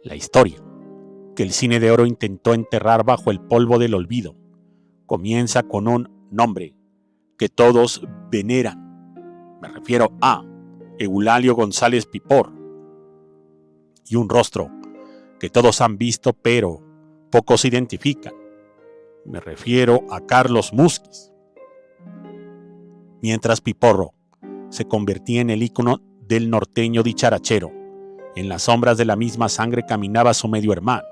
La historia, que el cine de oro intentó enterrar bajo el polvo del olvido, comienza con un nombre que todos veneran. Me refiero a Eulalio González Pipor, y un rostro que todos han visto pero pocos identifican. Me refiero a Carlos Musquiz. Mientras Piporro se convertía en el ícono del norteño dicharachero, en las sombras de la misma sangre caminaba su medio hermano,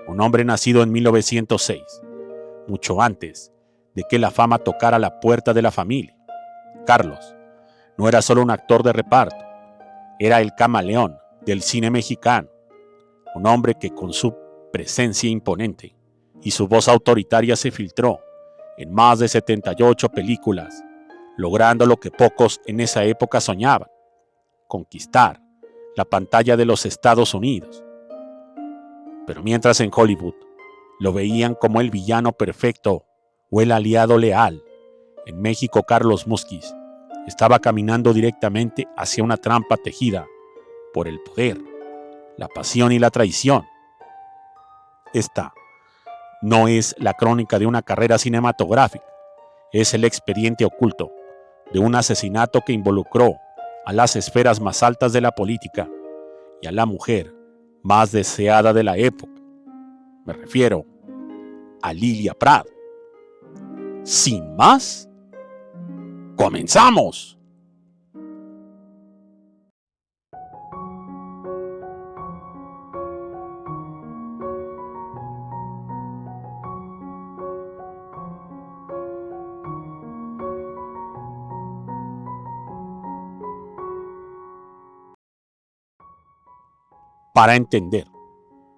un hombre nacido en 1906, mucho antes de que la fama tocara la puerta de la familia. Carlos no era solo un actor de reparto, era el camaleón del cine mexicano, un hombre que con su presencia imponente y su voz autoritaria se filtró en más de 78 películas, logrando lo que pocos en esa época soñaban: conquistar la pantalla de los Estados Unidos. Pero mientras en Hollywood lo veían como el villano perfecto o el aliado leal, en México Carlos Musquiz estaba caminando directamente hacia una trampa tejida por el poder, la pasión y la traición. Esta no es la crónica de una carrera cinematográfica, es el expediente oculto de un asesinato que involucró a las esferas más altas de la política y a la mujer más deseada de la época. Me refiero a Lilia Prado. Sin más, ¡comenzamos! Para entender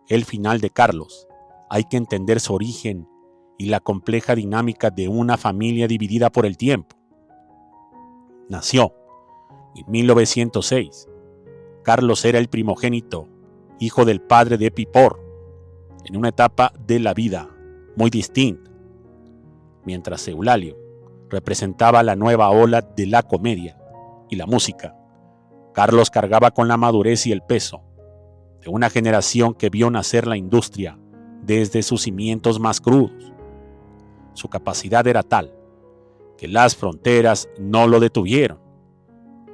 el final de Carlos, hay que entender su origen y la compleja dinámica de una familia dividida por el tiempo. Nació en 1906. Carlos era el primogénito, hijo del padre de Pipor, en una etapa de la vida muy distinta. Mientras Eulalio representaba la nueva ola de la comedia y la música, Carlos cargaba con la madurez y el peso de una generación que vio nacer la industria desde sus cimientos más crudos. Su capacidad era tal que las fronteras no lo detuvieron.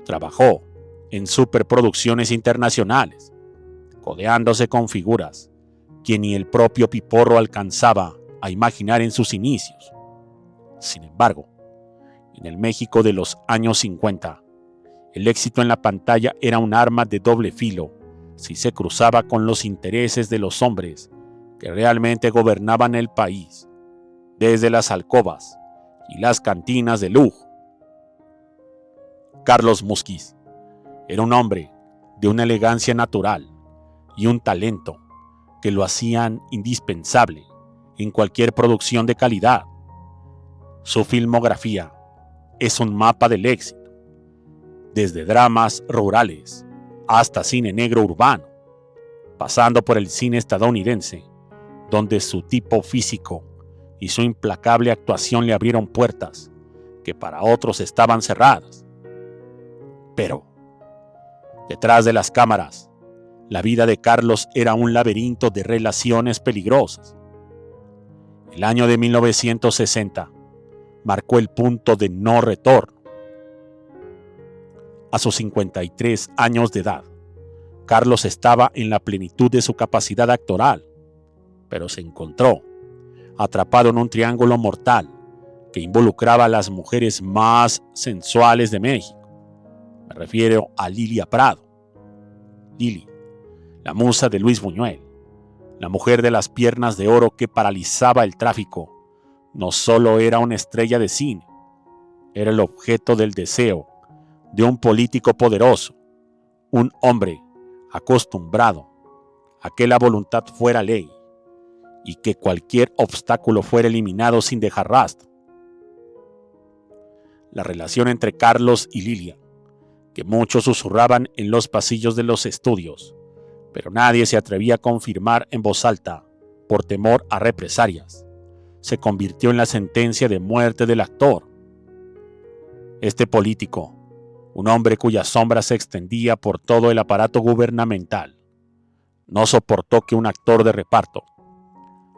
Trabajó en superproducciones internacionales, codeándose con figuras que ni el propio Piporro alcanzaba a imaginar en sus inicios. Sin embargo, en el México de los años 50, el éxito en la pantalla era un arma de doble filo si se cruzaba con los intereses de los hombres que realmente gobernaban el país, desde las alcobas y las cantinas de lujo. Carlos Musquiz era un hombre de una elegancia natural y un talento que lo hacían indispensable en cualquier producción de calidad. Su filmografía es un mapa del éxito, desde dramas rurales hasta cine negro urbano, pasando por el cine estadounidense, donde su tipo físico y su implacable actuación le abrieron puertas que para otros estaban cerradas. Pero, detrás de las cámaras, la vida de Carlos era un laberinto de relaciones peligrosas. El año de 1960 marcó el punto de no retorno. A sus 53 años de edad, Carlos estaba en la plenitud de su capacidad actoral, pero se encontró atrapado en un triángulo mortal que involucraba a las mujeres más sensuales de México. Me refiero a Lilia Prado. Lili, la musa de Luis Buñuel, la mujer de las piernas de oro que paralizaba el tráfico, no solo era una estrella de cine, era el objeto del deseo de un político poderoso, un hombre acostumbrado a que la voluntad fuera ley y que cualquier obstáculo fuera eliminado sin dejar rastro. La relación entre Carlos y Lilia, que muchos susurraban en los pasillos de los estudios, pero nadie se atrevía a confirmar en voz alta por temor a represalias, se convirtió en la sentencia de muerte del actor. Este político, un hombre cuya sombra se extendía por todo el aparato gubernamental, No soportó que un actor de reparto,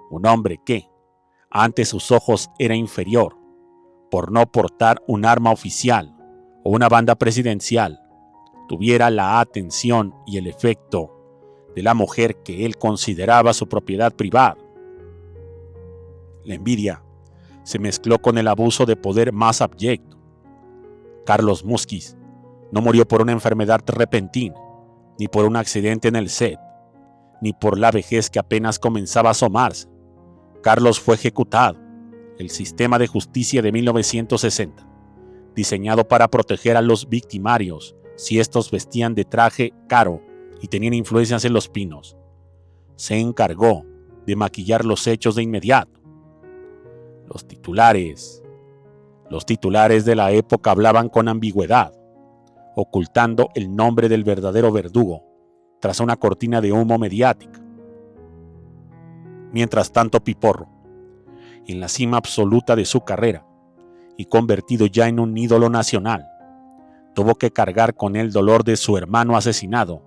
un hombre que, ante sus ojos, era inferior por no portar un arma oficial o una banda presidencial, tuviera la atención y el efecto de la mujer que él consideraba su propiedad privada. La envidia se mezcló con el abuso de poder más abyecto. Carlos Musquiz no murió por una enfermedad repentina, ni por un accidente en el set, ni por la vejez que apenas comenzaba a asomarse. Carlos fue ejecutado. El sistema de justicia de 1960, diseñado para proteger a los victimarios si estos vestían de traje caro y tenían influencias en Los Pinos, se encargó de maquillar los hechos de inmediato. Los titulares de la época hablaban con ambigüedad, ocultando el nombre del verdadero verdugo tras una cortina de humo mediática. Mientras tanto, Piporro, en la cima absoluta de su carrera y convertido ya en un ídolo nacional, tuvo que cargar con el dolor de su hermano asesinado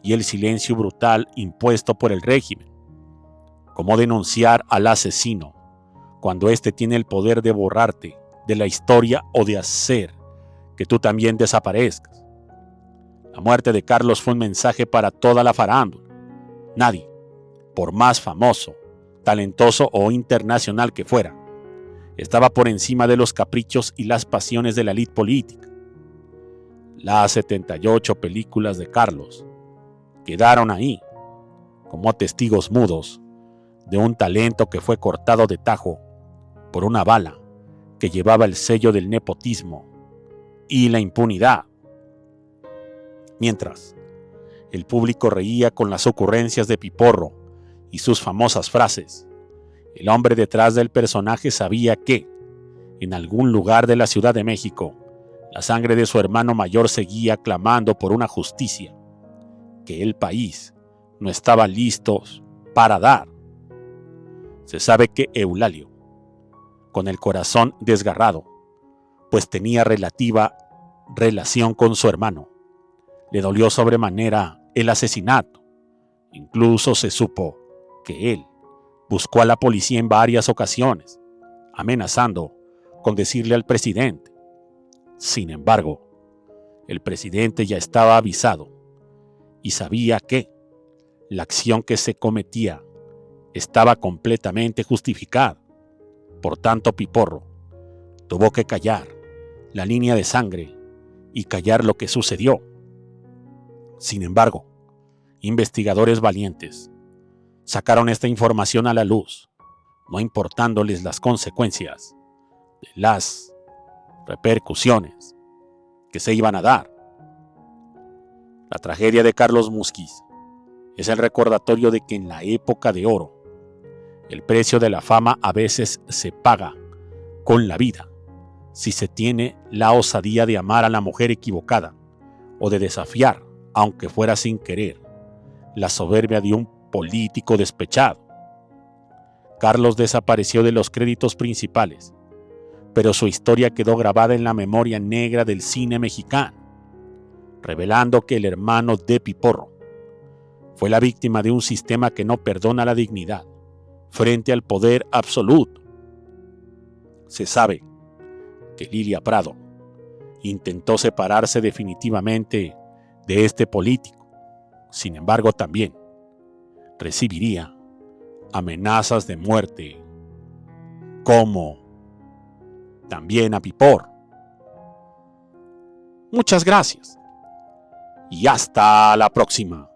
y el silencio brutal impuesto por el régimen. ¿Cómo denunciar al asesino cuando éste tiene el poder de borrarte de la historia o de hacer que tú también desaparezcas? La muerte de Carlos fue un mensaje para toda la farándula. Nadie, por más famoso, talentoso o internacional que fuera, estaba por encima de los caprichos y las pasiones de la élite política. Las 78 películas de Carlos quedaron ahí, como testigos mudos de un talento que fue cortado de tajo por una bala que llevaba el sello del nepotismo y la impunidad. Mientras, el público reía con las ocurrencias de Piporro y sus famosas frases, el hombre detrás del personaje sabía que, en algún lugar de la Ciudad de México, la sangre de su hermano mayor seguía clamando por una justicia que el país no estaba listo para dar. Se sabe que Eulalio, con el corazón desgarrado, pues tenía relativa relación con su hermano, le dolió sobremanera el asesinato. Incluso se supo que él buscó a la policía en varias ocasiones, amenazando con decirle al presidente. Sin embargo, el presidente ya estaba avisado y sabía que la acción que se cometía estaba completamente justificada. Por tanto, Piporro tuvo que callar la línea de sangre y callar lo que sucedió. Sin embargo, investigadores valientes sacaron esta información a la luz, no importándoles las consecuencias de las repercusiones que se iban a dar. La tragedia de Carlos Musquiz es el recordatorio de que en la época de oro, el precio de la fama a veces se paga con la vida si se tiene la osadía de amar a la mujer equivocada o de desafiar, aunque fuera sin querer, la soberbia de un político despechado. Carlos desapareció de los créditos principales, pero su historia quedó grabada en la memoria negra del cine mexicano, revelando que el hermano de Piporro fue la víctima de un sistema que no perdona la dignidad frente al poder absoluto. Se sabe que Lilia Prado intentó separarse definitivamente de este político. Sin embargo, también recibiría amenazas de muerte, como también a Piporro. Muchas gracias y hasta la próxima.